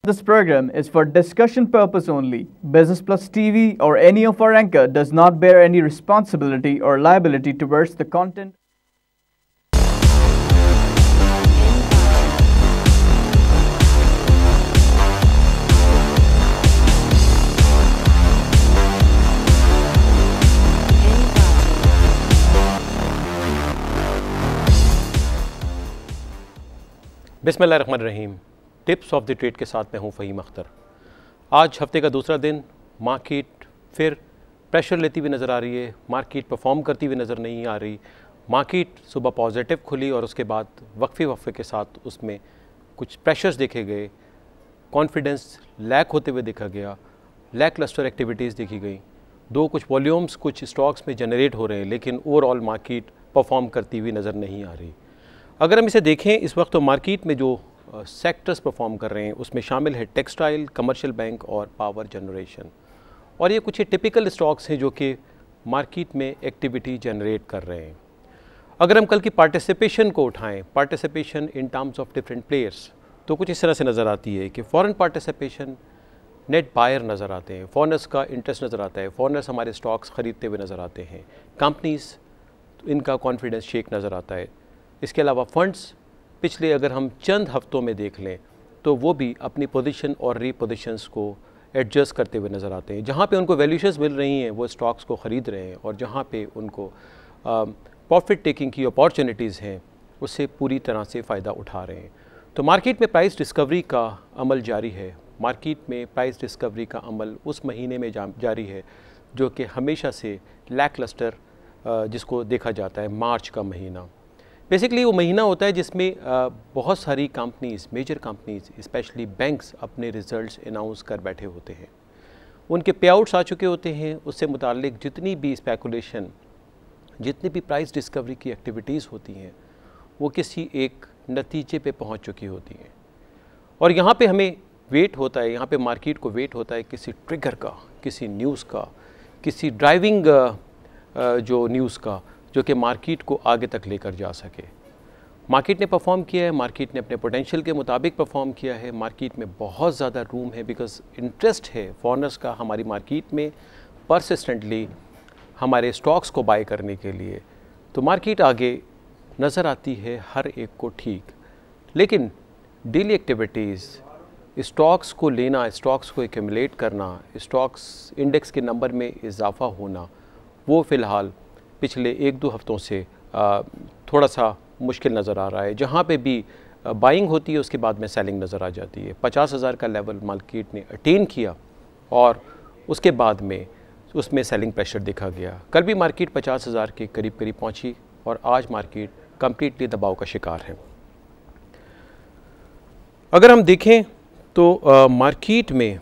This program is for discussion purpose only. Business Plus TV or any of our anchor does not bear any responsibility or liability towards the content. बिस्मिल्लाहिर्रहमानिर्रहीम। Tips of the trade के साथ मैं हूं फ़हीम अख्तर। आज हफ्ते का दूसरा दिन, मार्केट फिर प्रेशर लेती हुई नज़र आ रही है, मार्केट परफॉर्म करती हुई नज़र नहीं आ रही। मार्केट सुबह पॉजिटिव खुली और उसके बाद वक्फे के साथ उसमें कुछ प्रेशर्स देखे गए, कॉन्फिडेंस लैक होते हुए देखा गया, लैक लस्टर एक्टिविटीज़ देखी गई। कुछ वॉल्यूम्स कुछ स्टॉक्स में जनरेट हो रहे हैं, लेकिन ओवरऑल मार्केट परफॉर्म करती हुई नज़र नहीं आ रही। अगर हम इसे देखें, इस वक्त तो मार्केट में जो सेक्टर्स परफॉर्म कर रहे हैं उसमें शामिल है टेक्सटाइल, कमर्शियल बैंक और पावर जनरेशन। और ये कुछ टिपिकल स्टॉक्स हैं जो कि मार्केट में एक्टिविटी जनरेट कर रहे हैं। अगर हम कल की पार्टिसिपेशन को उठाएं, participation in terms of different players, तो कुछ इस तरह से नज़र आती है कि फॉरेन पार्टिसिपेशन नेट बायर नज़र आते हैं, फॉरेनर्स का इंटरेस्ट नज़र आता है, फॉरेनर्स हमारे स्टॉक्स ख़रीदते हुए नज़र आते हैं, कंपनीज़ इनका कॉन्फिडेंस शेक नज़र आता है। इसके अलावा फंड्स पिछले अगर हम चंद हफ्तों में देख लें तो वो भी अपनी पोजीशन और रीपोजिशंस को एडजस्ट करते हुए नज़र आते हैं। जहाँ पे उनको वैल्यूशंस मिल रही हैं वो स्टॉक्स को ख़रीद रहे हैं, और जहाँ पे उनको प्रॉफिट टेकिंग की अपॉर्चुनिटीज़ हैं उससे पूरी तरह से फ़ायदा उठा रहे हैं। तो मार्केट में प्राइस डिस्कवरी का अमल जारी है। मार्केट में प्राइस डिस्कवरी का अमल उस महीने में जारी है जो कि हमेशा से लैक लस्टर जिसको देखा जाता है, मार्च का महीना। बेसिकली वो महीना होता है जिसमें बहुत सारी companies, major companies, specially banks अपने रिज़ल्ट्स अनाउंस कर बैठे होते हैं। उनके पे आउट्स आ चुके होते हैं। उससे मुताल्लिक जितनी भी स्पेकुलेशन, जितनी भी प्राइस डिस्कवरी की एक्टिविटीज़ होती हैं वो किसी एक नतीजे पे पहुंच चुकी होती हैं। और यहाँ पे हमें वेट होता है, यहाँ पे मार्केट को वेट होता है किसी ट्रिगर का, किसी न्यूज़ का, किसी ड्राइविंग जो न्यूज़ का, जो कि मार्केट को आगे तक लेकर जा सके। मार्केट ने परफॉर्म किया है, मार्केट ने अपने पोटेंशियल के मुताबिक परफॉर्म किया है। मार्केट में बहुत ज़्यादा रूम है बिकॉज इंटरेस्ट है फॉरेनर्स का हमारी मार्केट में परसिस्टेंटली हमारे स्टॉक्स को बाय करने के लिए। तो मार्केट आगे नज़र आती है हर एक को ठीक, लेकिन डेली एक्टिविटीज़, स्टॉक्स को लेना, स्टॉक्स को एक्यूमुलेट करना, स्टॉक्स इंडेक्स के नंबर में इजाफ़ा होना, वो फ़िलहाल पिछले 1-2 हफ्तों से थोड़ा सा मुश्किल नज़र आ रहा है। जहाँ पे भी बाइंग होती है उसके बाद में सेलिंग नज़र आ जाती है। 50,000 का लेवल मार्केट ने अटेन किया और उसके बाद में उसमें सेलिंग प्रेशर देखा गया। कल भी मार्केट 50,000 के करीब पहुँची और आज मार्केट कम्प्लीटली दबाव का शिकार है। अगर हम देखें तो मार्केट में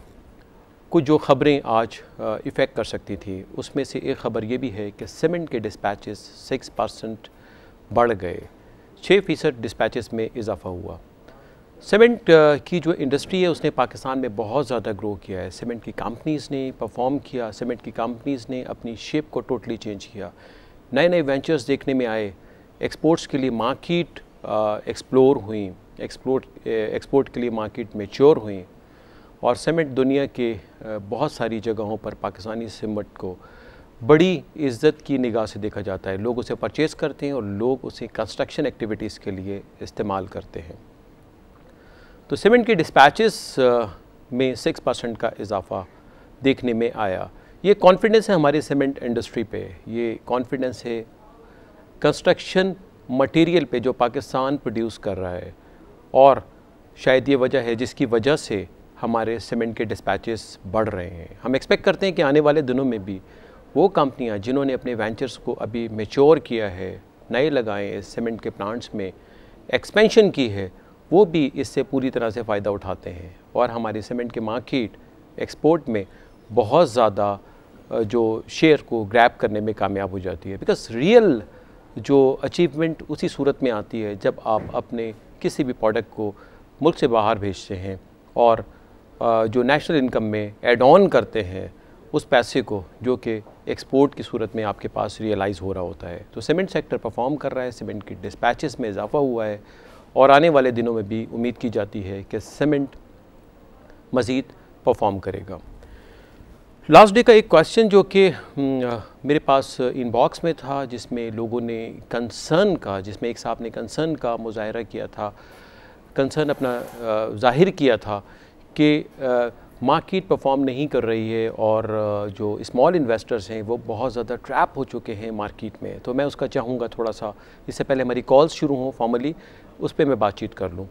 कुछ जो ख़बरें आज इफ़ेक्ट कर सकती थी उसमें से एक ख़बर ये भी है कि सीमेंट के डिस्पैचेस 6% बढ़ गए, 6% डिस्पैचेस में इजाफ़ा हुआ। सीमेंट की जो इंडस्ट्री है उसने पाकिस्तान में बहुत ज़्यादा ग्रो किया है। सीमेंट की कंपनीज़ ने परफॉर्म किया, सीमेंट की कंपनीज़ ने अपनी शेप को टोटली चेंज किया, नए नए वेंचर्स देखने में आए, एक्सपोर्ट्स के लिए मार्केट एक्सप्लोर हुई, एक्सपोर्ट के लिए मार्केट मैच्योर हुई, और सीमेंट दुनिया के बहुत सारी जगहों पर पाकिस्तानी सीमेंट को बड़ी इज़्ज़त की निगाह से देखा जाता है। लोग उसे परचेज़ करते हैं और लोग उसे कंस्ट्रक्शन एक्टिविटीज़ के लिए इस्तेमाल करते हैं। तो सीमेंट के डिस्पैचेस में 6% का इजाफ़ा देखने में आया। ये कॉन्फिडेंस है हमारी सीमेंट इंडस्ट्री पे, ये कॉन्फिडेंस है कंस्ट्रक्शन मटेरियल पे जो पाकिस्तान प्रोड्यूस कर रहा है, और शायद ये वजह है जिसकी वजह से हमारे सीमेंट के डिस्पैचेस बढ़ रहे हैं। हम एक्सपेक्ट करते हैं कि आने वाले दिनों में भी वो कंपनियां जिन्होंने अपने वेंचर्स को अभी मैच्योर किया है, नए लगाए हैं, सीमेंट के प्लांट्स में एक्सपेंशन की है, वो भी इससे पूरी तरह से फ़ायदा उठाते हैं और हमारी सीमेंट के मार्केट एक्सपोर्ट में बहुत ज़्यादा जो शेयर को ग्रैब करने में कामयाब हो जाती है। बिकॉज रियल जो अचीवमेंट उसी सूरत में आती है जब आप अपने किसी भी प्रोडक्ट को मुल्क से बाहर भेजते हैं और जो नेशनल इनकम में ऐड ऑन करते हैं उस पैसे को, जो कि एक्सपोर्ट की सूरत में आपके पास रियलाइज़ हो रहा होता है। तो सीमेंट सेक्टर परफॉर्म कर रहा है, सीमेंट की डिस्पैचेस में इजाफा हुआ है और आने वाले दिनों में भी उम्मीद की जाती है कि सीमेंट मज़ीद परफॉर्म करेगा। लास्ट डे का एक क्वेश्चन जो कि मेरे पास इनबॉक्स में था, जिसमें लोगों ने कंसर्न का, जिसमें एक साहब ने कंसर्न का मुजाहरा किया था, कंसर्न अपना ज़ाहिर किया था कि मार्केट परफॉर्म नहीं कर रही है और जो स्मॉल इन्वेस्टर्स हैं वो बहुत ज़्यादा ट्रैप हो चुके हैं मार्केट में। तो मैं उसका चाहूँगा थोड़ा सा, इससे पहले हमारी कॉल्स शुरू हों फॉर्मली, उस पर मैं बातचीत कर लूँ।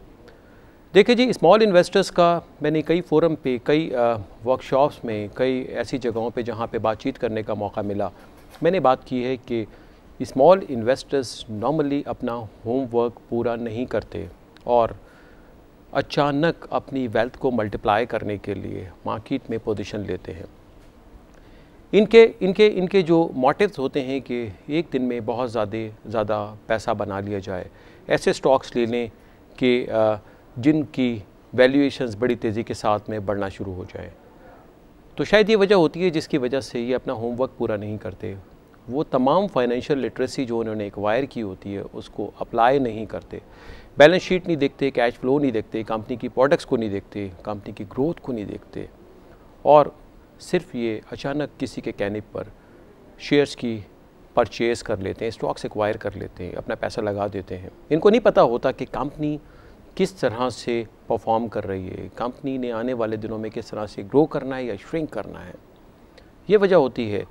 देखिए जी, स्मॉल इन्वेस्टर्स का मैंने कई फोरम पे, कई वर्कशॉप्स में, कई ऐसी जगहों पे जहाँ पे बातचीत करने का मौका मिला, मैंने बात की है कि स्मॉल इन्वेस्टर्स नॉर्मली अपना होमवर्क पूरा नहीं करते और अचानक अपनी वेल्थ को मल्टीप्लाई करने के लिए मार्केट में पोजीशन लेते हैं। इनके जो मोटिव्स होते हैं कि एक दिन में बहुत ज़्यादा पैसा बना लिया जाए, ऐसे स्टॉक्स ले लें कि जिनकी वैल्यूएशंस बड़ी तेज़ी के साथ में बढ़ना शुरू हो जाए। तो शायद ये वजह होती है जिसकी वजह से ये अपना होमवर्क पूरा नहीं करते। वो तमाम फाइनेंशियल लिटरेसी जो उन्होंने एक्वायर की होती है उसको अप्लाई नहीं करते, बैलेंस शीट नहीं देखते, कैश फ्लो नहीं देखते, कंपनी की प्रोडक्ट्स को नहीं देखते, कंपनी की ग्रोथ को नहीं देखते, और सिर्फ ये अचानक किसी के कहने पर शेयर्स की परचेज़ कर लेते हैं, स्टॉक्स एक्वायर कर लेते हैं, अपना पैसा लगा देते हैं। इनको नहीं पता होता कि कंपनी किस तरह से परफॉर्म कर रही है, कंपनी ने आने वाले दिनों में किस तरह से ग्रो करना है या श्रिंक करना है। ये वजह होती है।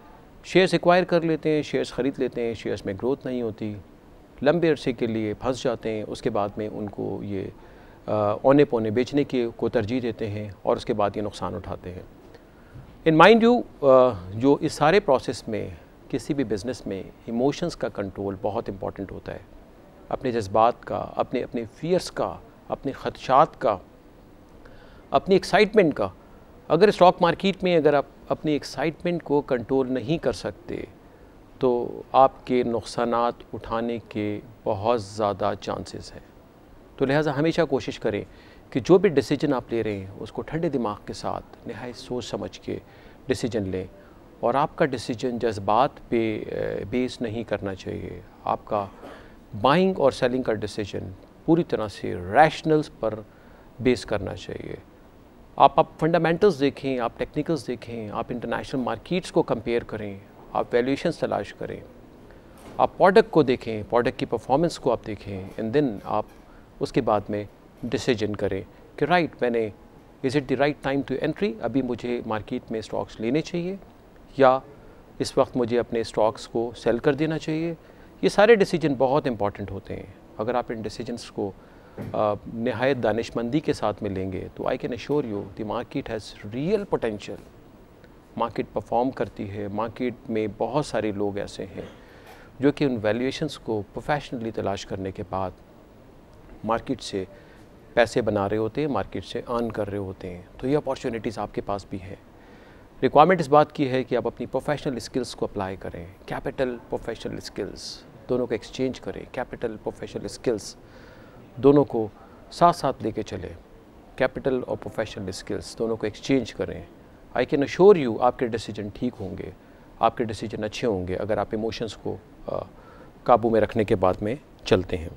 शेयर्स एक्वायर कर लेते हैं, शेयर्स ख़रीद लेते हैं, शेयर्स में ग्रोथ नहीं होती, लंबे अरसे के लिए फंस जाते हैं, उसके बाद में उनको ये औने पौने बेचने को तरजीह देते हैं और उसके बाद ये नुकसान उठाते हैं। इन माइंड यू, जो इस सारे प्रोसेस में किसी भी बिज़नेस में इमोशंस का कंट्रोल बहुत इम्पॉर्टेंट होता है। अपने जज्बात का, अपने फियर्स का, अपने ख़दशात का, अपनी एक्साइटमेंट का। अगर स्टॉक मार्केट में अगर आप अपनी एक्साइटमेंट को कंट्रोल नहीं कर सकते तो आपके नुकसानात उठाने के बहुत ज़्यादा चांसेस हैं। तो लिहाजा हमेशा कोशिश करें कि जो भी डिसीजन आप ले रहे हैं उसको ठंडे दिमाग के साथ नहायत सोच समझ के डिसीजन लें, और आपका डिसीजन जज्बात पे बेस नहीं करना चाहिए। आपका बाइंग और सेलिंग का डिसीजन पूरी तरह से रैशनल्स पर बेस करना चाहिए। आप फंडामेंटल्स देखें, आप टेक्निकल्स देखें, आप इंटरनेशनल मार्केट्स को कंपेयर करें, आप वैल्यूएशंस तलाश करें, आप प्रोडक्ट को देखें, प्रोडक्ट की परफॉर्मेंस को आप देखें, एंड देन आप उसके बाद में डिसीजन करें कि राइट, मैंने is it the right time to entry, अभी मुझे मार्केट में स्टॉक्स लेने चाहिए या इस वक्त मुझे अपने स्टॉक्स को सेल कर देना चाहिए। ये सारे डिसीजन बहुत इंपॉर्टेंट होते हैं। अगर आप इन डिसीजंस को नहायत दानिशमंदी के साथ में लेंगे तो I can assure you the market has real potential. Market perform करती है। मार्केट में बहुत सारे लोग ऐसे हैं जो कि उन वैल्यूएशंस को प्रोफेशनली तलाश करने के बाद मार्केट से पैसे बना रहे होते हैं, मार्केट से अर्न कर रहे होते हैं। तो ये अपॉर्चुनिटीज़ आपके पास भी है। रिक्वायरमेंट इस बात की है कि आप अपनी प्रोफेशनल स्किल्स को अप्लाई करें। कैपिटल, प्रोफेशनल स्किल्स दोनों को एक्सचेंज करें। कैपिटल, प्रोफेशनल स्किल्स दोनों को साथ साथ लेके चलें। कैपिटल और प्रोफेशनल स्किल्स दोनों को एक्सचेंज करें। आई कैन अश्योर यू आपके डिसीजन ठीक होंगे, आपके डिसीजन अच्छे होंगे अगर आप इमोशंस को काबू में रखने के बाद में चलते हैं।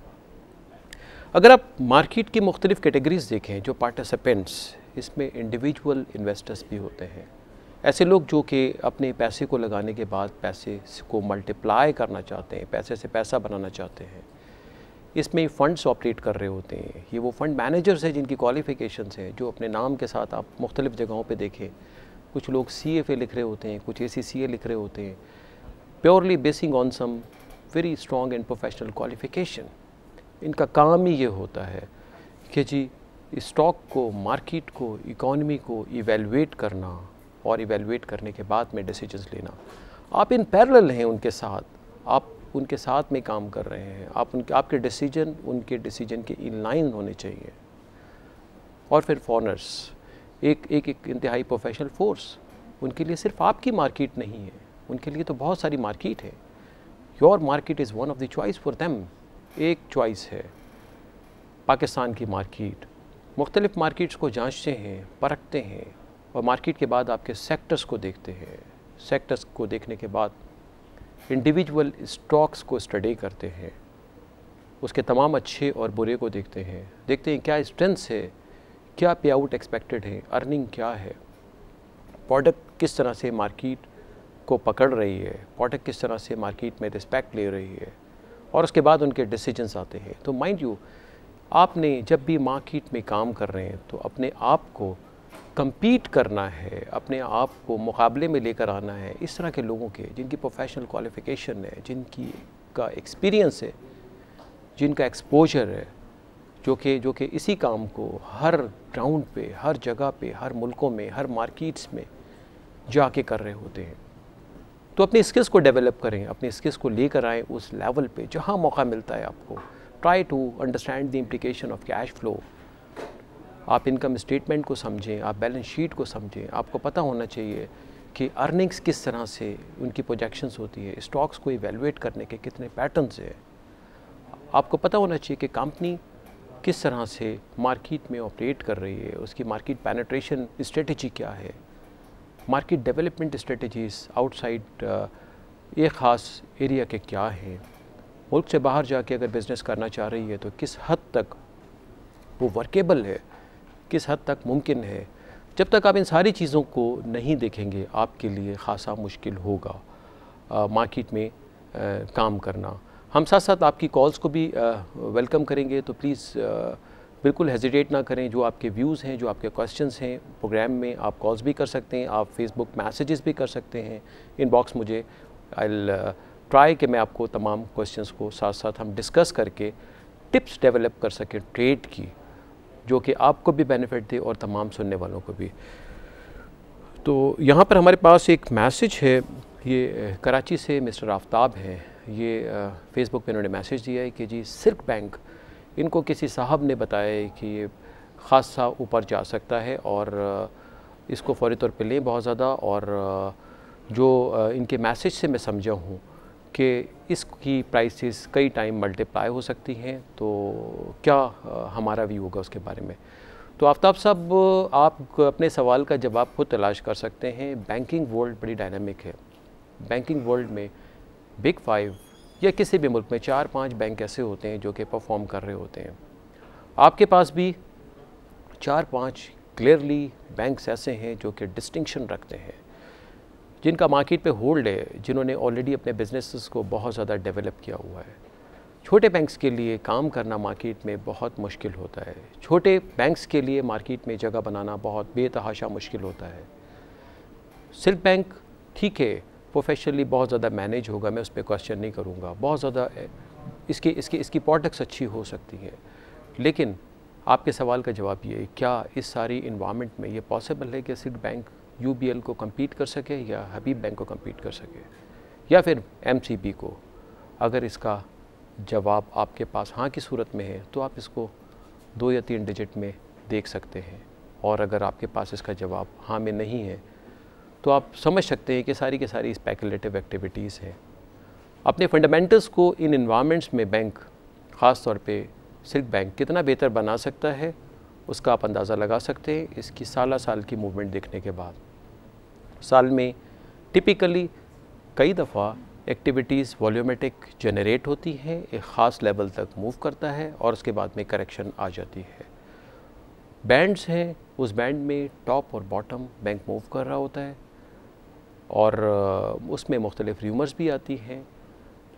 अगर आप मार्केट की मुख्तलिफ़ कैटेगरीज़ देखें, जो पार्टिसिपेंट्स, इसमें इंडिविजुअल इन्वेस्टर्स भी होते हैं। ऐसे लोग जो कि अपने पैसे को लगाने के बाद पैसे को मल्टीप्लाई करना चाहते हैं, पैसे से पैसा बनाना चाहते हैं। इसमें फ़ंड्स ऑपरेट कर रहे होते हैं। ये वो फ़ंड मैनेजर्स हैं जिनकी क्वालिफ़िकेशंस हैं, जो अपने नाम के साथ आप मुख्तलिफ़ जगहों पे देखें, कुछ लोग CFA लिख रहे होते हैं, कुछ ACCA लिख रहे होते हैं, purely basing on some very strong and professional qualification. इनका काम ही ये होता है कि जी स्टॉक को, मार्केट को, इकॉनमी को इवेलुएट करना और इवेलुएट करने के बाद में डिसीजंस लेना। आप इन पैरेलल हैं उनके साथ, आप उनके साथ में काम कर रहे हैं। आपके डिसीजन उनके डिसीजन के इन लाइन होने चाहिए। और फिर फॉरनर्स, एक इंतहाई प्रोफेशनल फोर्स, उनके लिए सिर्फ आपकी मार्केट नहीं है, उनके लिए तो बहुत सारी मार्केट है। Your market is one of the choice for them. एक चॉइस है पाकिस्तान की मार्केट। मुख्तलिफ़ मार्केट्स को जांचते हैं, परखते हैं, और मार्केट के बाद आपके सेक्टर्स को देखते हैं। सेक्टर्स को देखने के बाद इंडिविजुअल स्टॉक्स को स्टडी करते हैं, उसके तमाम अच्छे और बुरे को देखते हैं क्या स्ट्रेंथ्स है, क्या पे आउट एक्सपेक्टेड है, अर्निंग क्या है, प्रोडक्ट किस तरह से मार्केट को पकड़ रही है, प्रोडक्ट किस तरह से मार्केट में रिस्पेक्ट ले रही है, और उसके बाद उनके डिसीजंस आते हैं। तो माइंड यू, आपने जब भी मार्केट में काम कर रहे हैं तो अपने आप को compete करना है, अपने आप को मुकाबले में लेकर आना है इस तरह के लोगों के जिनकी प्रोफेशनल क्वालिफ़िकेशन है, जिनकी का एक्सपीरियंस है, जिनका एक्सपोजर है, जो कि इसी काम को हर ग्राउंड पे, हर जगह पे, हर मुल्कों में, हर मार्केट्स में जाके कर रहे होते हैं। तो अपनी स्किल्स को डेवलप करें, अपनी स्किल्स को लेकर आएँ उस लेवल पे जहाँ मौका मिलता है आपको। Try to understand the implication of cash flow. आप इनकम स्टेटमेंट को समझें, आप बैलेंस शीट को समझें। आपको पता होना चाहिए कि अर्निंग्स किस तरह से उनकी प्रोजेक्शंस होती है, स्टॉक्स को इवेलुएट करने के कितने पैटर्न्स हैं। आपको पता होना चाहिए कि कंपनी किस तरह से मार्केट में ऑपरेट कर रही है, उसकी मार्केट पेनिट्रेशन स्ट्रेटजी क्या है, मार्केट डेवलपमेंट स्ट्रेटजीज़ आउटसाइड एक ख़ास एरिया के क्या हैं, मुल्क से बाहर जाके अगर बिज़नेस करना चाह रही है तो किस हद तक वो वर्केबल है, किस हद तक मुमकिन है। जब तक आप इन सारी चीज़ों को नहीं देखेंगे आपके लिए ख़ासा मुश्किल होगा मार्केट में काम करना। हम साथ साथ आपकी कॉल्स को भी वेलकम करेंगे, तो प्लीज़ बिल्कुल हेजिटेट ना करें। जो आपके व्यूज़ हैं, जो आपके क्वेश्चंस हैं प्रोग्राम में, आप कॉल्स भी कर सकते हैं, आप फेसबुक मैसेजेस भी कर सकते हैं, इनबॉक्स मुझे। आई विल ट्राई कि मैं आपको तमाम क्वेश्चंस को साथ साथ हम डिस्कस करके टिप्स डेवलप कर सकें ट्रेड की, जो कि आपको भी बेनिफिट दे और तमाम सुनने वालों को भी। तो यहाँ पर हमारे पास एक मैसेज है, ये कराची से मिस्टर आफ्ताब हैं। ये फेसबुक पे उन्होंने मैसेज दिया है कि जी सिल्क बैंक, इनको किसी साहब ने बताया है कि ये ख़ासा ऊपर जा सकता है और इसको फ़ौरी तौर पे लें बहुत ज़्यादा। और जो इनके मैसेज से मैं समझा हूँ कि इसकी प्राइसेस कई टाइम मल्टीप्लाई हो सकती हैं। तो क्या हमारा व्यू होगा उसके बारे में। तो आफ्ताब साहब, आप अपने सवाल का जवाब खुद तलाश कर सकते हैं। बैंकिंग वर्ल्ड बड़ी डायनामिक है। बैंकिंग वर्ल्ड में बिग 5 या किसी भी मुल्क में 4-5 बैंक ऐसे होते हैं जो कि परफॉर्म कर रहे होते हैं। आपके पास भी 4-5 क्लियरली बैंक्स ऐसे हैं जो कि डिस्टिंक्शन रखते हैं, जिनका मार्केट पे होल्ड है, जिन्होंने ऑलरेडी अपने बिजनेसेस को बहुत ज़्यादा डेवलप किया हुआ है। छोटे बैंक्स के लिए काम करना मार्केट में बहुत मुश्किल होता है। छोटे बैंक्स के लिए मार्केट में जगह बनाना बहुत बेतहाशा मुश्किल होता है। सिल्क बैंक ठीक है, प्रोफेशनली बहुत ज़्यादा मैनेज होगा, मैं उस पर क्वेश्चन नहीं करूँगा, बहुत ज़्यादा इसकी प्रोडक्ट्स अच्छी हो सकती हैं। लेकिन आपके सवाल का जवाब ये है, क्या इस सारी इन्वायरमेंट में ये पॉसिबल है कि सिल्क बैंक UBL को कम्पीट कर सके या हबीब बैंक को कम्पीट कर सके या फिर MCB को? अगर इसका जवाब आपके पास हाँ की सूरत में है तो आप इसको 2 या 3 डिजिट में देख सकते हैं, और अगर आपके पास इसका जवाब हाँ में नहीं है तो आप समझ सकते हैं कि सारी की सारी स्पेकुलेटिव एक्टिविटीज़ हैं। अपने फंडामेंटल्स को इन इन्वायरमेंट्स में बैंक, ख़ास तौर पे सिल्क बैंक कितना बेहतर बना सकता है उसका आप अंदाज़ा लगा सकते हैं इसकी साल की मूवमेंट देखने के बाद। साल में टिपिकली कई दफ़ा एक्टिविटीज़ वॉल्यूमेटिक जनरेट होती हैं, एक ख़ास लेवल तक मूव करता है और उसके बाद में करेक्शन आ जाती है। बैंड्स हैं, उस बैंड में टॉप और बॉटम बैंक मूव कर रहा होता है और उसमें मुख्तलिफ र्यूमर्स भी आती हैं,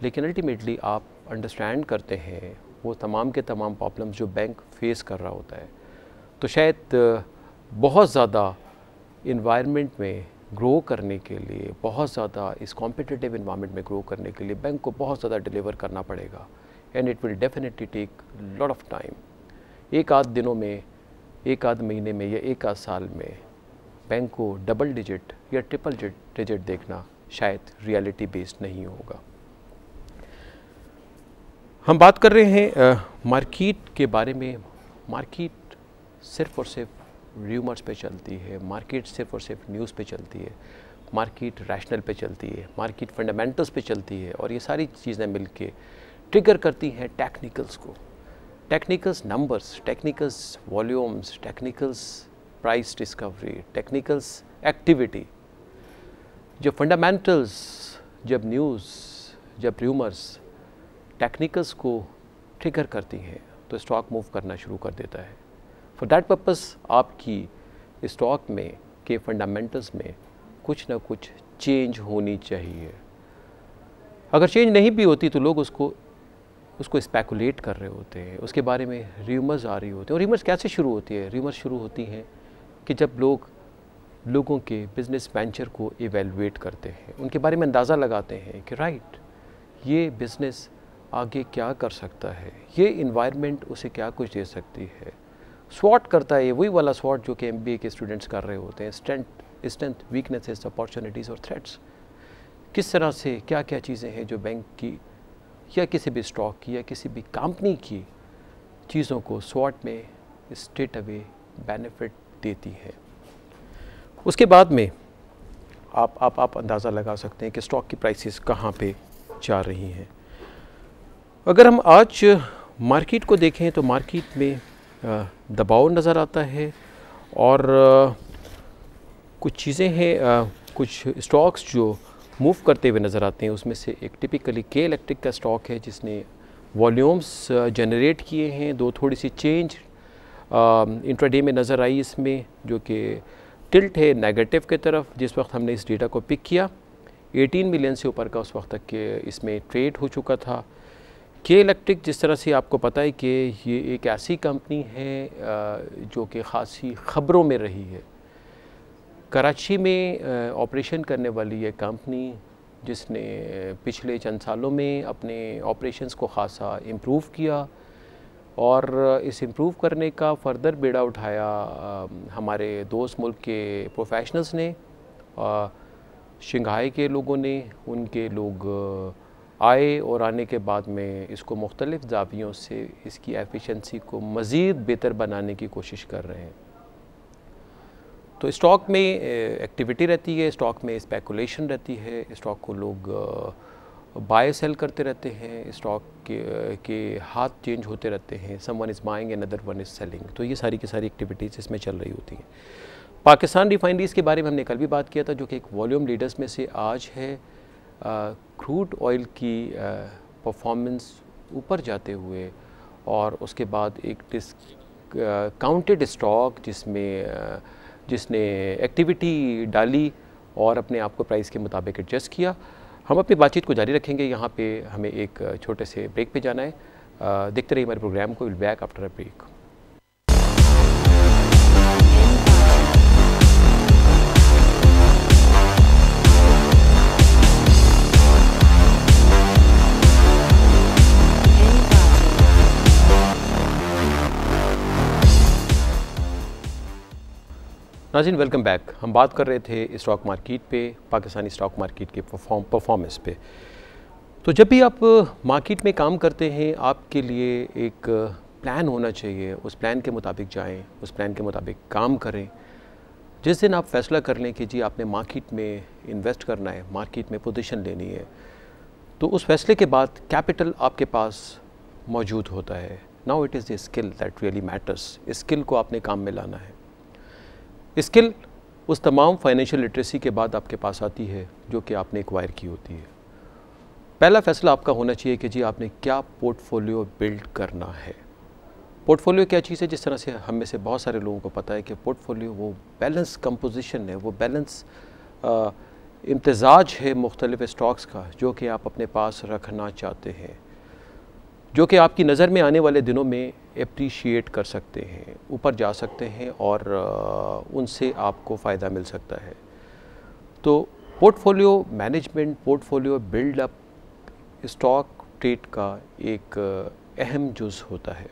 लेकिन अल्टीमेटली आप अंडरस्टैंड करते हैं वो तमाम के तमाम प्रॉब्लम्स जो बैंक फेस कर रहा होता है। तो शायद बहुत ज़्यादा इन्वायरमेंट में ग्रो करने के लिए, बहुत ज़्यादा इस कॉम्पिटिटिव इन्वायरमेंट में ग्रो करने के लिए बैंक को बहुत ज़्यादा डिलीवर करना पड़ेगा, and it will definitely take lot of time. एक आध दिनों में, एक आध महीने में या एक आध साल में बैंक को डबल डिजिट या ट्रिपल डिजिट देखना शायद रियलिटी बेस्ड नहीं होगा। हम बात कर रहे हैं मार्केट के बारे में। मार्केट सिर्फ़ और सिर्फ र्यूमर्स पे चलती है, मार्केट सिर्फ और सिर्फ न्यूज़ पे चलती है, मार्केट रैशनल पे चलती है, मार्केट फंडामेंटल्स पे चलती है, और ये सारी चीज़ें मिलके ट्रिगर करती हैं टेक्निकल्स को। Technicals numbers, technicals volumes, technicals price discovery, technicals activity. जब फंडामेंटल्स, जब न्यूज़, जब र्यूमर्स टेक्निकल्स को ट्रिगर करती हैं तो स्टॉक मूव करना शुरू कर देता है। फॉर दैट पर्पस आपकी स्टॉक में के फंडामेंटल्स में कुछ ना कुछ चेंज होनी चाहिए। अगर चेंज नहीं भी होती तो लोग उसको स्पेकुलेट कर रहे होते हैं, उसके बारे में र्यूमर्स आ रही होती हैं। और र्यूमर्स कैसे शुरू होती है? र्यूमर्स शुरू होती हैं कि जब लोगों के बिज़नेस वेंचर को इवेलुएट करते हैं, उनके बारे में अंदाज़ा लगाते हैं कि राइट, ये बिज़नेस आगे क्या कर सकता है, ये इन्वायरमेंट उसे क्या कुछ दे सकती है। स्वॉट करता है, ये वही वाला स्वॉट जो कि MBA के स्टूडेंट्स कर रहे होते हैं, स्ट्रेंथ, वीकनेसेस, अपॉर्चुनिटीज़ और थ्रेट्स। किस तरह से क्या क्या चीज़ें हैं जो बैंक की या किसी भी स्टॉक की या किसी भी कंपनी की चीज़ों को स्वॉट में स्ट्रेट अवे बेनिफिट देती है। उसके बाद में आप अंदाज़ा लगा सकते हैं कि स्टॉक की प्राइसेस कहाँ पे जा रही हैं। अगर हम आज मार्केट को देखें तो मार्केट में दबाव नज़र आता है और कुछ चीज़ें हैं, कुछ स्टॉक्स जो मूव करते हुए नज़र आते हैं। उसमें से एक टिपिकली के इलेक्ट्रिक का स्टॉक है जिसने वॉल्यूम्स जनरेट किए हैं। दो थोड़ी सी चेंज इंट्राडे में नज़र आई इसमें, जो कि टिल्ट है नेगेटिव की तरफ। जिस वक्त हमने इस डेटा को पिक किया 18 मिलियन से ऊपर का उस वक्त तक के इसमें ट्रेड हो चुका था। के इलेक्ट्रिक, जिस तरह से आपको पता है कि ये एक ऐसी कंपनी है जो कि ख़ासी ख़बरों में रही है। कराची में ऑपरेशन करने वाली ये कंपनी जिसने पिछले चंद सालों में अपने ऑपरेशंस को ख़ासा इम्प्रूव किया और इस इम्प्रूव करने का फ़र्दर बेड़ा उठाया हमारे दोस्त मुल्क के प्रोफेशनल्स ने, शंघाई के लोगों ने। उनके लोग आए और आने के बाद में इसको मुख्तलिफ़ ज़ावियों से इसकी एफिशिएंसी को मज़ीद बेहतर बनाने की कोशिश कर रहे हैं। तो स्टॉक में एक्टिविटी रहती है, स्टॉक में स्पेकुलेशन रहती है, स्टॉक को लोग बाय सेल करते रहते हैं, स्टॉक के हाथ चेंज होते रहते हैं। Someone is buying and other one is selling. तो ये सारी की सारी एक्टिविटीज़ इसमें चल रही होती हैं। पाकिस्तान रिफाइनरीज़ के बारे में हमने कल भी बात किया था, जो कि एक वॉल्यूम लीडर्स में से आज है। क्रूड ऑयल की परफॉर्मेंस ऊपर जाते हुए और उसके बाद एक डिस्काउंटेड स्टॉक जिसने एक्टिविटी डाली और अपने आप को प्राइस के मुताबिक एडजस्ट किया। हम अपनी बातचीत को जारी रखेंगे। यहाँ पे हमें एक छोटे से ब्रेक पे जाना है। देखते रहिए हमारे प्रोग्राम को। Will back after a break. नाज़रीन, वेलकम बैक। हम बात कर रहे थे स्टॉक मार्केट पे, पाकिस्तानी स्टॉक मार्केट के परफॉर्मेंस पे। तो जब भी आप मार्केट में काम करते हैं, आपके लिए एक प्लान होना चाहिए। उस प्लान के मुताबिक जाएं, उस प्लान के मुताबिक काम करें। जिस दिन आप फैसला कर लें कि जी आपने मार्केट में इन्वेस्ट करना है, मार्केट में पोजीशन लेनी है, तो उस फैसले के बाद कैपिटल आपके पास मौजूद होता है। Now it is the skill that really matters. Skill को आपने काम में लाना है। स्किल उस तमाम फाइनेंशियल लिटरेसी के बाद आपके पास आती है जो कि आपने एक्वायर की होती है। पहला फ़ैसला आपका होना चाहिए कि जी आपने क्या पोर्टफोलियो बिल्ड करना है। पोर्टफोलियो क्या चीज़ है? जिस तरह से हम में से बहुत सारे लोगों को पता है कि पोर्टफोलियो वो बैलेंस कंपोजिशन है, वो बैलेंस इम्तजाज है मुख्तलिफ़ स्टॉक्स का, जो कि आप अपने पास रखना चाहते हैं, जो कि आपकी नज़र में आने वाले दिनों में एप्रीशिएट कर सकते हैं, ऊपर जा सकते हैं और उनसे आपको फ़ायदा मिल सकता है। तो portfolio management, portfolio buildup stock trade का एक अहम जुज़ होता है।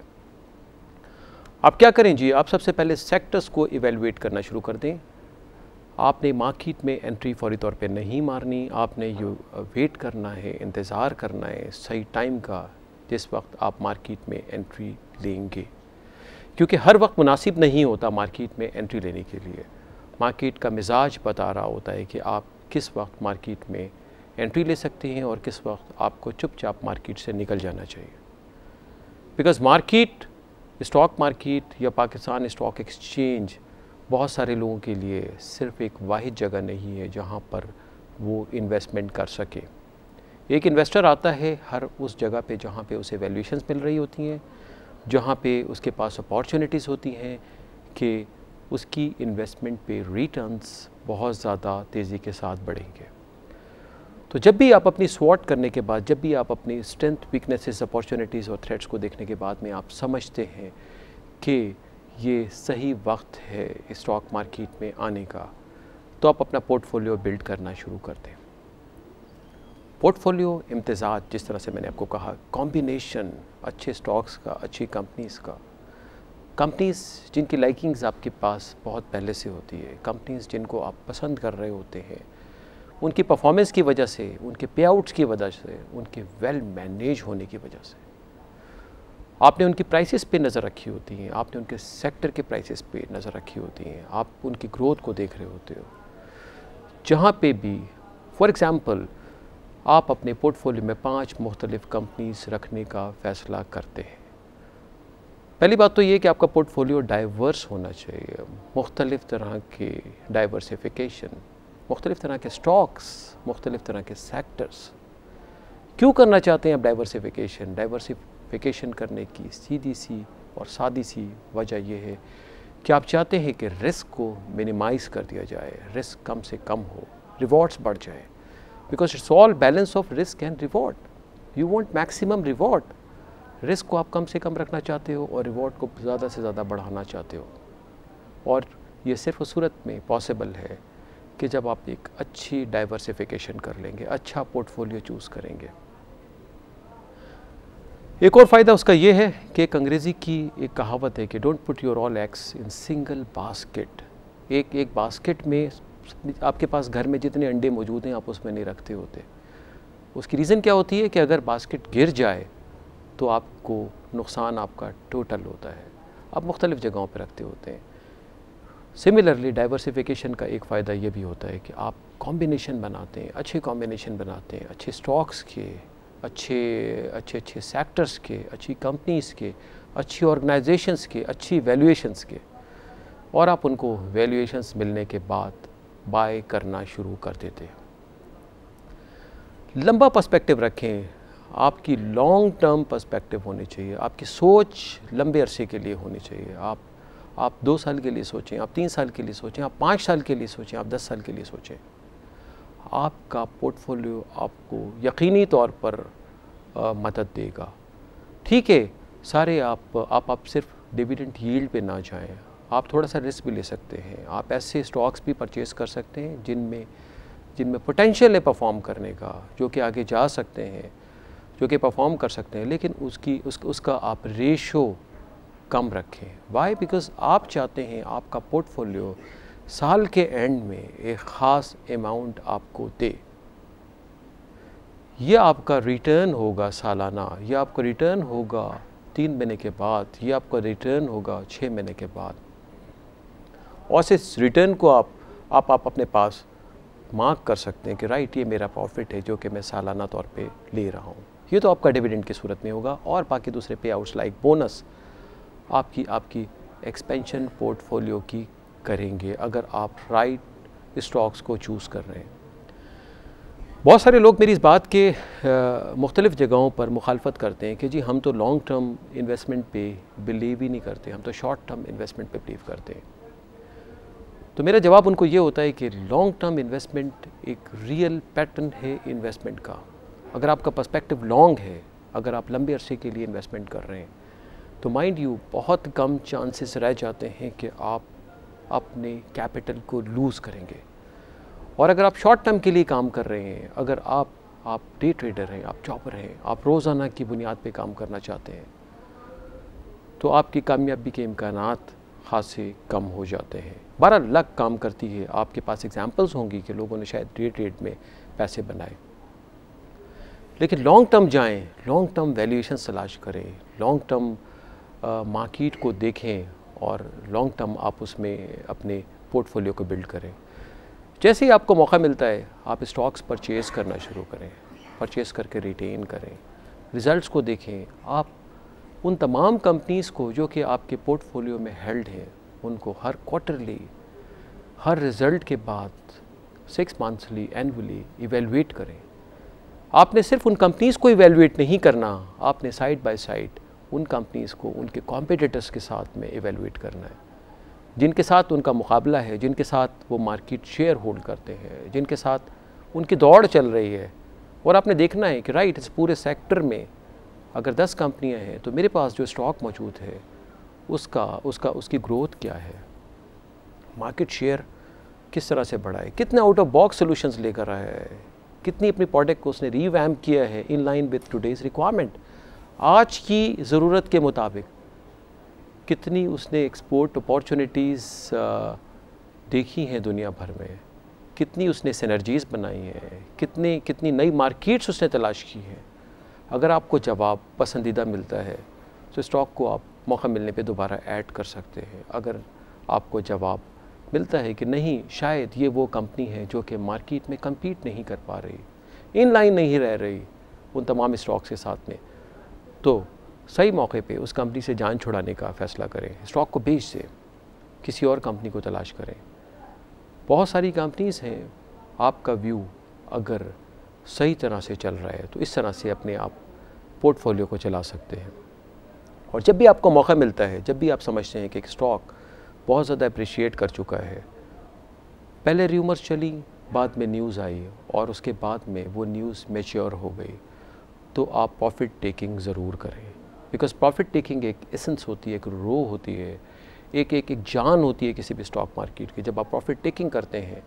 आप क्या करें जी? आप सबसे पहले सेक्टर्स को इवेलुएट करना शुरू कर दें। आपने मार्केट में एंट्री फौरी तौर पे नहीं मारनी। आपने वेट करना है, इंतज़ार करना है सही टाइम का जिस वक्त आप मार्केट में एंट्री लेंगे, क्योंकि हर वक्त मुनासिब नहीं होता मार्केट में एंट्री लेने के लिए। मार्केट का मिजाज बता रहा होता है कि आप किस वक्त मार्केट में एंट्री ले सकते हैं और किस वक्त आपको चुपचाप मार्केट से निकल जाना चाहिए। बिकॉज़ मार्केट, स्टॉक मार्केट या पाकिस्तान स्टॉक एक्सचेंज बहुत सारे लोगों के लिए सिर्फ़ एक वाहिद जगह नहीं है जहाँ पर वो इन्वेस्टमेंट कर सके। एक इन्वेस्टर आता है हर उस जगह पे जहाँ पे उसे वैल्यूएशंस मिल रही होती हैं, जहाँ पे उसके पास अपॉर्चुनिटीज़ होती हैं कि उसकी इन्वेस्टमेंट पे रिटर्न्स बहुत ज़्यादा तेज़ी के साथ बढ़ेंगे। तो जब भी आप अपनी स्वॉट करने के बाद, जब भी आप अपनी स्ट्रेंथ, वीकनेसेस, अपॉर्चुनिटीज़ और थ्रेट्स को देखने के बाद में आप समझते हैं कि ये सही वक्त है स्टॉक मार्केट में आने का, तो आप अपना पोर्टफोलियो बिल्ड करना शुरू कर दें। पोर्टफोलियो इम्तिज़ाज, जिस तरह से मैंने आपको कहा, कॉम्बिनेशन अच्छे स्टॉक्स का, अच्छी कंपनीज़ का, कंपनीज़ जिनकी लाइकिंग्स आपके पास बहुत पहले से होती है, कंपनीज़ जिनको आप पसंद कर रहे होते हैं, उनकी परफॉर्मेंस की वजह से, उनके पे आउट्स की वजह से, उनके वेल मैनेज होने की वजह से आपने उनकी प्राइसेस पे नज़र रखी होती हैं, आपने उनके सेक्टर के प्राइसेस पे नज़र रखी होती हैं, आप उनकी ग्रोथ को देख रहे होते हो। जहाँ पे भी फॉर एग्ज़ाम्पल आप अपने पोर्टफोलियो में 5 मुख्तलिफ़ कंपनीज़ रखने का फ़ैसला करते हैं, पहली बात तो ये कि आपका पोर्टफोलियो डाइवर्स होना चाहिए, मुख्तलिफ़ तरह के डाइवर्सिफिकेशन, मुख्तलिफ़ तरह के स्टॉक्स, मुख्तलिफ़ तरह के सेक्टर्स। क्यों करना चाहते हैं आप डाइवर्सिफिकेशन? डाइवर्सिफिकेशन करने की सीधी सी और सादी सी वजह यह है कि आप चाहते हैं कि रिस्क को मिनिमाइज़ कर दिया जाए, रिस्क कम से कम हो, रिवॉर्ड्स बढ़ जाए, because it's all balance of risk and reward. You want maximum reward. Risk को आप कम से कम रखना चाहते हो और रिवॉर्ड को ज़्यादा से ज़्यादा बढ़ाना चाहते हो, और ये सिर्फ उस सूरत में पॉसिबल है कि जब आप एक अच्छी डाइवर्सिफिकेशन कर लेंगे, अच्छा पोर्टफोलियो चूज़ करेंगे। एक और फ़ायदा उसका ये है कि एक अंग्रेज़ी की एक कहावत है कि don't put your all eggs in single basket. एक बास्केट में आपके पास घर में जितने अंडे मौजूद हैं आप उसमें नहीं रखते होते। उसकी रीज़न क्या होती है कि अगर बास्केट गिर जाए तो आपको नुकसान आपका टोटल होता है, आप मुख्तलिफ़ जगहों पर रखते होते हैं। सिमिलरली डाइवर्सिफिकेशन का एक फ़ायदा ये भी होता है कि आप कॉम्बिनेशन बनाते हैं, अच्छे कॉम्बिनेशन बनाते हैं, अच्छे स्टॉक्स के, अच्छे सेक्टर्स के, अच्छी कंपनीज़ के, अच्छी ऑर्गेनाइजेशंस के, अच्छी वैल्यूएशंस के, और आप उनको वैल्यूएशंस मिलने के बाद बाय करना शुरू कर देते हैं। लंबा पर्सपेक्टिव रखें, आपकी लॉन्ग टर्म पर्सपेक्टिव होनी चाहिए, आपकी सोच लंबे अरसे के लिए होनी चाहिए। आप 2 साल के लिए सोचें, आप 3 साल के लिए सोचें, आप 5 साल के लिए सोचें, आप 10 साल के लिए सोचें। आपका पोर्टफोलियो आपको यकीनी तौर पर मदद देगा। ठीक है, सारे आप सिर्फ डिविडेंड यील्ड पे ना जाएं, आप थोड़ा सा रिस्क भी ले सकते हैं। आप ऐसे स्टॉक्स भी परचेज कर सकते हैं जिनमें पोटेंशियल है परफॉर्म करने का, जो कि आगे जा सकते हैं, जो कि परफॉर्म कर सकते हैं, लेकिन उसका आप रेशो कम रखें। वाई? बिकॉज़ आप चाहते हैं आपका पोर्टफोलियो साल के एंड में एक ख़ास अमाउंट आपको दे। ये आपका रिटर्न होगा सालाना, ये आपका रिटर्न होगा 3 महीने के बाद, ये आपका रिटर्न होगा 6 महीने के बाद, और इस रिटर्न को आप अपने पास मार्क कर सकते हैं कि राइट, ये मेरा प्रॉफिट है जो कि मैं सालाना तौर पे ले रहा हूँ। ये तो आपका डिविडेंड की सूरत में होगा, और बाकी दूसरे पे आउट्स लाइक बोनस आपकी एक्सपेंशन पोर्टफोलियो की करेंगे अगर आप राइट स्टॉक्स को चूज़ कर रहे हैं। बहुत सारे लोग मेरी इस बात के मुख्तलिफ़ जगहों पर मुखालफत करते हैं कि जी हम तो लॉन्ग टर्म इन्वेस्टमेंट पे बिलीव ही नहीं करते, हम तो शॉर्ट टर्म इन्वेस्टमेंट पे बिलीव करते हैं। तो मेरा जवाब उनको ये होता है कि लॉन्ग टर्म इन्वेस्टमेंट एक रियल पैटर्न है इन्वेस्टमेंट का। अगर आपका पर्सपेक्टिव लॉन्ग है, अगर आप लंबे अरसे के लिए इन्वेस्टमेंट कर रहे हैं, तो माइंड यू बहुत कम चांसेस रह जाते हैं कि आप अपने कैपिटल को लूज़ करेंगे। और अगर आप शॉर्ट टर्म के लिए काम कर रहे हैं, अगर आप डे ट्रेडर हैं, आप जॉबर हैं, आप रोज़ाना की बुनियाद पे काम करना चाहते हैं, तो आपकी कामयाबी के इम्कानात खासे कम हो जाते हैं। 12 लक काम करती है। आपके पास एग्जांपल्स होंगी कि लोगों ने शायद डे ट्रेड में पैसे बनाए, लेकिन लॉन्ग टर्म जाएं, लॉन्ग टर्म वैल्यूएशन तलाश करें, लॉन्ग टर्म मार्केट को देखें, और लॉन्ग टर्म आप उसमें अपने पोर्टफोलियो को बिल्ड करें। जैसे ही आपको मौका मिलता है आप स्टॉक्स परचेज़ करना शुरू करें, परचेज़ करके रिटेन करें, रिज़ल्ट्स को देखें। आप उन तमाम कंपनीज़ को जो कि आपके पोर्टफोलियो में हेल्ड हैं, उनको हर क्वार्टरली, हर रिज़ल्ट के बाद 6 मंथली, एनुअली इवेलुएट करें। आपने सिर्फ उन कंपनीज़ को इवेलुएट नहीं करना, आपने साइड बाय साइड उन कंपनीज़ को उनके कॉम्पिटिटर्स के साथ में एवेलुएट करना है, जिनके साथ उनका मुकाबला है, जिनके साथ वो मार्केट शेयर होल्ड करते हैं, जिनके साथ उनकी दौड़ चल रही है। और आपने देखना है कि राइट इस पूरे सेक्टर में अगर 10 कंपनियां हैं तो मेरे पास जो स्टॉक मौजूद है उसकी ग्रोथ क्या है, मार्केट शेयर किस तरह से बढ़ा है, कितने आउट ऑफ बॉक्स सोल्यूशंस लेकर आया है, कितनी अपनी प्रोडक्ट को उसने रीवैम्प किया है in line with today's requirement, आज की ज़रूरत के मुताबिक कितनी उसने एक्सपोर्ट अपॉर्चुनिटीज़ देखी हैं दुनिया भर में, कितनी उसने सिनर्जीज़ बनाई हैं, कितनी नई मार्केट्स उसने तलाश की हैं। अगर आपको जवाब पसंदीदा मिलता है तो स्टॉक को आप मौका मिलने पे दोबारा ऐड कर सकते हैं। अगर आपको जवाब मिलता है कि नहीं, शायद ये वो कंपनी है जो कि मार्केट में कम्पीट नहीं कर पा रही, इन लाइन नहीं रह रही उन तमाम स्टॉक्स के साथ में, तो सही मौके पे उस कंपनी से जान छुड़ाने का फ़ैसला करें, स्टॉक को बेच दें, किसी और कंपनी को तलाश करें। बहुत सारी कंपनीज़ हैं, आपका व्यू अगर सही तरह से चल रहा है तो इस तरह से अपने आप पोर्टफोलियो को चला सकते हैं। और जब भी आपको मौका मिलता है, जब भी आप समझते हैं कि एक स्टॉक बहुत ज़्यादा अप्रिशिएट कर चुका है, पहले र्यूमर्स चली, बाद में न्यूज़ आई और उसके बाद में वो न्यूज़ मैच्योर हो गई, तो आप प्रॉफिट टेकिंग ज़रूर करें। बिकॉज़ प्रॉफिट टेकिंग एक एसेंस होती है, एक रो होती है, एक जान होती है किसी भी स्टॉक मार्केट की। जब आप प्रॉफिट टेकिंग करते हैं,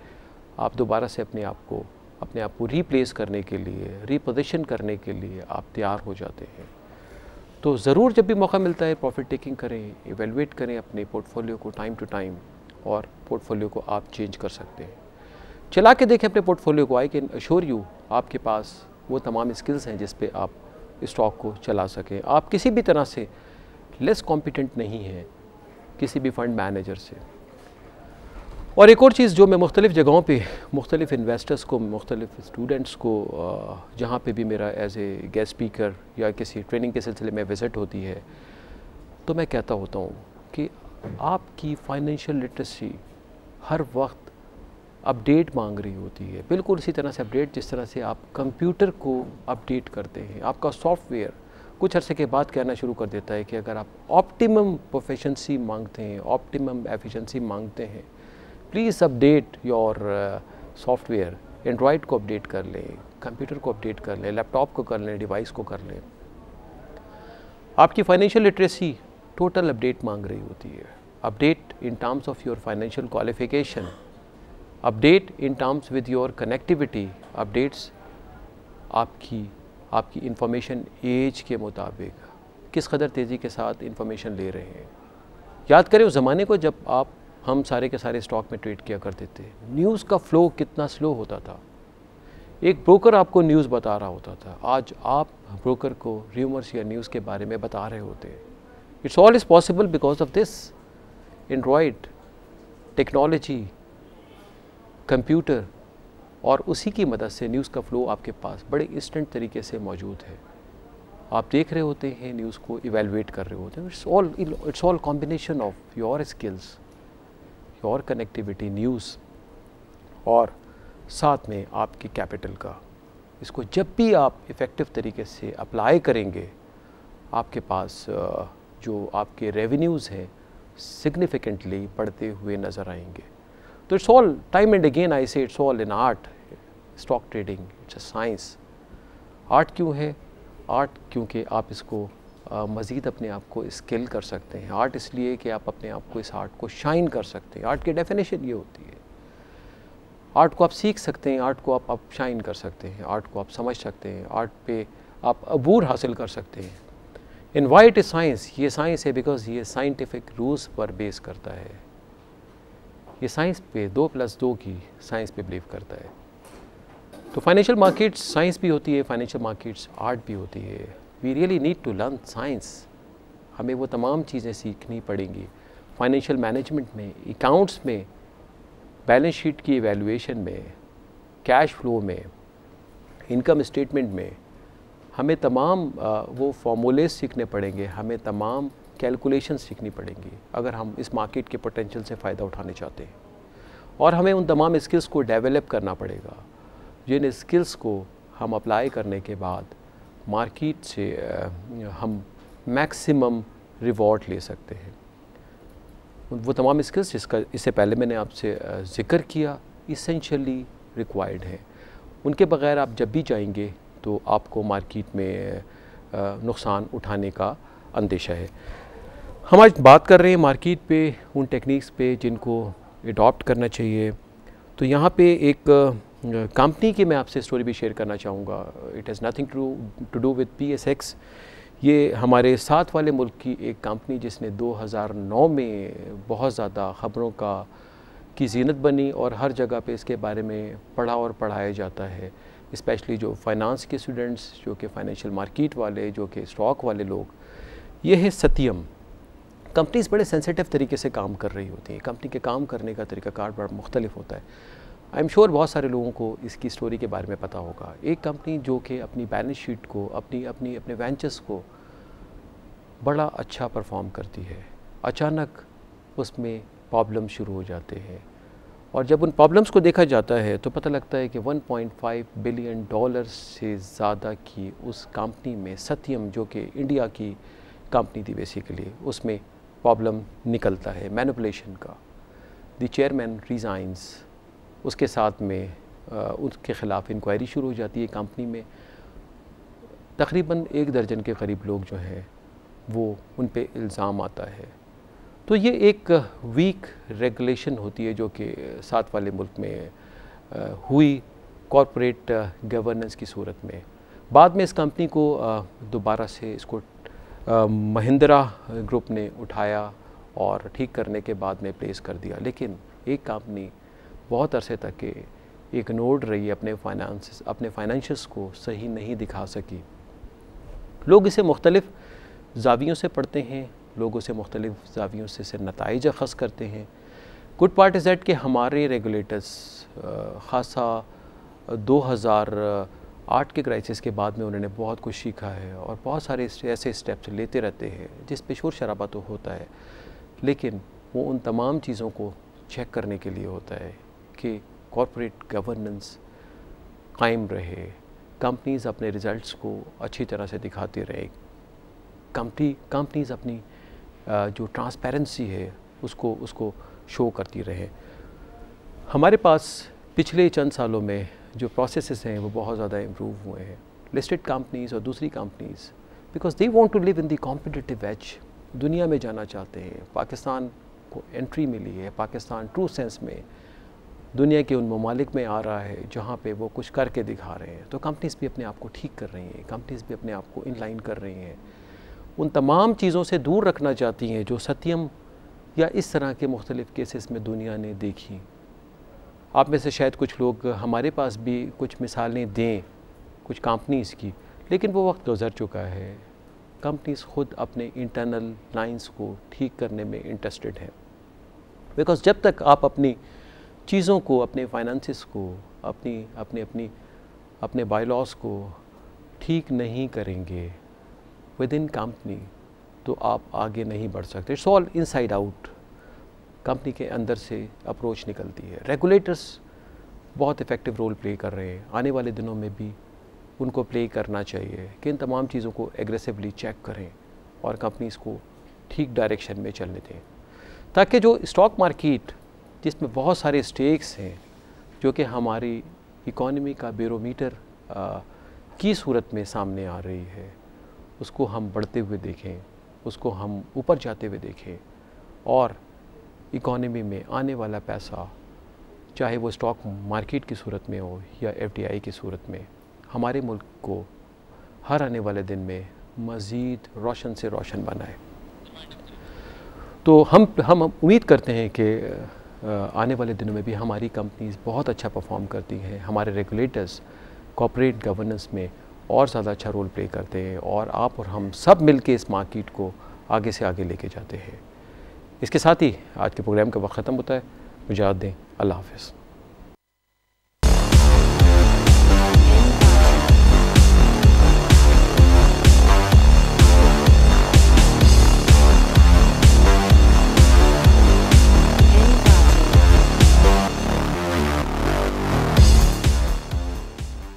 आप दोबारा से अपने आप को रीप्लेस करने के लिए, रीपोजिशन करने के लिए आप तैयार हो जाते हैं। तो ज़रूर जब भी मौका मिलता है प्रॉफिट टेकिंग करें, इवेलुएट करें अपने पोर्टफोलियो को टाइम टू टाइम, और पोर्टफोलियो को आप चेंज कर सकते हैं। चला के देखें अपने पोर्टफोलियो को, आई कैन अश्योर यू आपके पास वो तमाम स्किल्स हैं जिस पे आप स्टॉक को चला सकें। आप किसी भी तरह से लेस कॉम्पिटेंट नहीं हैं किसी भी फंड मैनेजर से। और एक और चीज़ जो मैं मुख्तलिफ़ जगहों पे मुख्तलिफ़ इन्वेस्टर्स को, मुख्तलिफ़ स्टूडेंट्स को, जहाँ पे भी मेरा एज ए गेस्ट स्पीकर या किसी ट्रेनिंग के सिलसिले में विज़िट होती है, तो मैं कहता होता हूँ कि आपकी फाइनेंशियल लिटरेसी हर वक्त अपडेट मांग रही होती है, बिल्कुल इसी तरह से अपडेट जिस तरह से आप कंप्यूटर को अपडेट करते हैं। आपका सॉफ्टवेयर कुछ अरसे के बाद कहना शुरू कर देता है कि अगर आप ऑप्टिमम प्रोफिशिएंसी मांगते हैं, ऑप्टिमम एफिशिएंसी मांगते हैं, please update your software. Android को अपडेट कर लें, कंप्यूटर को अपडेट कर लें, लैपटॉप को कर लें, डिवाइस को कर लें। आपकी फाइनेंशियल लिटरेसी टोटल अपडेट मांग रही होती है। Update in terms of your financial qualification, update in terms with your connectivity, updates आपकी इंफॉर्मेशन एज के मुताबिक किस कदर तेज़ी के साथ इंफॉर्मेशन ले रहे हैं। याद करें उस ज़माने को जब हम सारे के सारे स्टॉक में ट्रेड किया करते थे, न्यूज़ का फ़्लो कितना स्लो होता था। एक ब्रोकर आपको न्यूज़ बता रहा होता था, आज आप ब्रोकर को र्यूमर्स या न्यूज़ के बारे में बता रहे होते हैं। It's all is possible because of this Android technology, computer, और उसी की मदद से न्यूज़ का फ़्लो आपके पास बड़े इंस्टेंट तरीके से मौजूद है। आप देख रहे होते हैं, न्यूज़ को इवेलुएट कर रहे होते हैं। It's all combination of your skills, your connectivity, news, और साथ में आपकी कैपिटल का। इसको जब भी आप इफ़ेक्टिव तरीके से अप्लाई करेंगे, आपके पास जो आपके रेवेन्यूज़ हैं सिग्निफिकेंटली बढ़ते हुए नज़र आएंगे। तो it's all time and again I say it's all in art. Stock trading it's a science. Art क्यों है? आर्ट क्योंकि आप इसको मज़ीद अपने आप को स्किल कर सकते हैं। आर्ट इसलिए कि आप अपने आप को, इस आर्ट को शाइन कर सकते हैं। आर्ट की डेफिनेशन ये होती है, आर्ट को आप सीख सकते हैं, आर्ट को आप शाइन कर सकते हैं, आर्ट को आप समझ सकते हैं, आर्ट पे आप अबूर हासिल कर सकते हैं। इन वाइट साइंस, ये साइंस है बिकॉज ये साइंटिफिक रूल्स पर बेस करता है। ये साइंस पे 2+2 की साइंस पे बिलीव करता है। तो फाइनेंशियल मार्केट्स साइंस भी होती है, फाइनेंशियल मार्केट्स आर्ट भी होती है। We really need to learn science. हमें वो तमाम चीज़ें सीखनी पड़ेंगी फाइनेंशियल मैनेजमेंट में, अकाउंट्स में, बैलेंस शीट की इवैल्यूएशन में, कैश फ्लो में, इनकम स्टेटमेंट में। हमें तमाम वो फार्मूले सीखने पड़ेंगे, हमें तमाम कैलकुलेशन सीखनी पड़ेंगी अगर हम इस मार्केट के पोटेंशियल से फ़ायदा उठाने चाहते हैं। और हमें उन तमाम स्किल्स को डेवलप करना पड़ेगा, जिन स्किल्स को हम अप्लाई करने के बाद मार्केट से हम मैक्सिमम रिवॉर्ड ले सकते हैं। वो तमाम स्किल्स जिसका इससे पहले मैंने आपसे ज़िक्र किया इसेंशियली रिक्वायर्ड हैं। उनके बग़ैर आप जब भी जाएंगे तो आपको मार्केट में नुकसान उठाने का अंदेशा है। हम आज बात कर रहे हैं मार्केट पे उन टेक्निक्स पे जिनको अडॉप्ट करना चाहिए। तो यहाँ पे एक कंपनी की मैं आपसे स्टोरी भी शेयर करना चाहूँगा। It has nothing to do with PSX। ये हमारे साथ वाले मुल्क की एक कंपनी जिसने 2009 में बहुत ज़्यादा ख़बरों की ज़ीनत बनी और हर जगह पे इसके बारे में पढ़ा और पढ़ाया जाता है। स्पेशली जो फाइनेंस के स्टूडेंट्स, जो कि फ़ाइनेंशियल मार्केट वाले, जो कि स्टॉक वाले लोग। ये है सत्यम। कंपनीज़ बड़े सेंसिटिव तरीके से काम कर रही होती हैं। कंपनी के काम करने का तरीक़ाकार बड़ा मुख्तलिफ होता है। आई एम श्योर बहुत सारे लोगों को इसकी स्टोरी के बारे में पता होगा। एक कंपनी जो कि अपनी बैलेंस शीट को, अपने वेंचर्स को बड़ा अच्छा परफॉर्म करती है, अचानक उसमें प्रॉब्लम शुरू हो जाते हैं और जब उन प्रॉब्लम्स को देखा जाता है तो पता लगता है कि $1.5 बिलियन से ज़्यादा की उस कंपनी में, सत्यम जो कि इंडिया की कंपनी थी बेसिकली, उसमें प्रॉब्लम निकलता है मैनिपुलेशन का। द चेयरमैन रिज़ाइंस, उसके साथ में उसके ख़िलाफ़ इंक्वायरी शुरू हो जाती है। कंपनी में तकरीबन 1 दर्जन के करीब लोग जो हैं वो उन पे इल्ज़ाम आता है। तो ये एक वीक रेगुलेशन होती है जो कि साथ वाले मुल्क में हुई कॉरपोरेट गवर्नेंस की सूरत में। बाद में इस कंपनी को दोबारा से इसको महिंद्रा ग्रुप ने उठाया और ठीक करने के बाद में प्लेस कर दिया। लेकिन एक कंपनी बहुत अरसे तक इग्नोर्ड रही, अपने फाइनेंशियल्स को सही नहीं दिखा सकी। लोग इसे मुख्तलिफ़ ज़ावियों से पढ़ते हैं, लोग उसे मुख्तलिफ़ ज़ावियों से नताइज अख़ज़ करते हैं। गुड पार्ट इज़ दैट कि हमारे रेगुलेटर्स ख़ासा 2008 के क्राइसिस के बाद में उन्होंने बहुत कुछ सीखा है और बहुत सारे ऐसे स्टेप्स लेते रहते हैं जिस पे शोर शराबा तो होता है, लेकिन वो उन तमाम चीज़ों को चेक करने के लिए होता है कि कॉरपोरेट गवर्नेंस कायम रहे, कंपनीज़ अपने रिज़ल्ट्स को अच्छी तरह से दिखाते रहे, कंपनीज़ अपनी जो ट्रांसपेरेंसी है उसको शो करती रहे। हमारे पास पिछले चंद सालों में जो प्रोसेसेस हैं वो बहुत ज़्यादा इम्प्रूव हुए हैं। लिस्टेड कंपनीज़ और दूसरी companies because they want to live in the competitive edge, दुनिया में जाना चाहते हैं। पाकिस्तान को एंट्री मिली है, पाकिस्तान ट्रू सेंस में दुनिया के उन ममालिक में आ रहा है जहाँ पे वो कुछ करके दिखा रहे हैं। तो कंपनीज़ भी अपने आप को ठीक कर रही हैं, कंपनीज़ भी अपने आप को इनलाइन कर रही हैं, उन तमाम चीज़ों से दूर रखना चाहती हैं जो सत्यम या इस तरह के मुख्तलिफ़ केसेस में दुनिया ने देखी। आप में से शायद कुछ लोग हमारे पास भी कुछ मिसालें दें कुछ कंपनीज़ की, लेकिन वो वक्त गुज़र चुका है। कंपनीज़ ख़ुद अपने इंटरनल लाइंस को ठीक करने में इंटरेस्टेड हैं। बिकॉज़ जब तक आप अपनी चीज़ों को, अपने फाइनेंसिस को, अपने बायलॉज को ठीक नहीं करेंगे विद इन कंपनी तो आप आगे नहीं बढ़ सकते। It's all inside out, company के अंदर से अप्रोच निकलती है। रेगुलेटर्स बहुत इफ़ेक्टिव रोल प्ले कर रहे हैं, आने वाले दिनों में भी उनको प्ले करना चाहिए कि इन तमाम चीज़ों को एग्रेसिवली चेक करें और कंपनीज़ को ठीक डायरेक्शन में चलने दें, ताकि जो स्टॉक मार्केट जिसमें बहुत सारे स्टेक्स हैं जो कि हमारी इकॉनमी का बैरोमीटर की सूरत में सामने आ रही है, उसको हम बढ़ते हुए देखें, उसको हम ऊपर जाते हुए देखें और इकॉनमी में आने वाला पैसा, चाहे वो स्टॉक मार्केट की सूरत में हो या FDI की सूरत में, हमारे मुल्क को हर आने वाले दिन में मज़ीद रोशन से रोशन बनाए। तो हम उम्मीद करते हैं कि आने वाले दिनों में भी हमारी कंपनीज़ बहुत अच्छा परफॉर्म करती हैं, हमारे रेगुलेटर्स कॉर्पोरेट गवर्नेंस में और ज़्यादा अच्छा रोल प्ले करते हैं और आप और हम सब मिल के इस मार्केट को आगे से आगे लेके जाते हैं। इसके साथ ही आज के प्रोग्राम का वक्त ख़त्म होता है। इजाज़त दें, अल्लाह हाफ़िज़।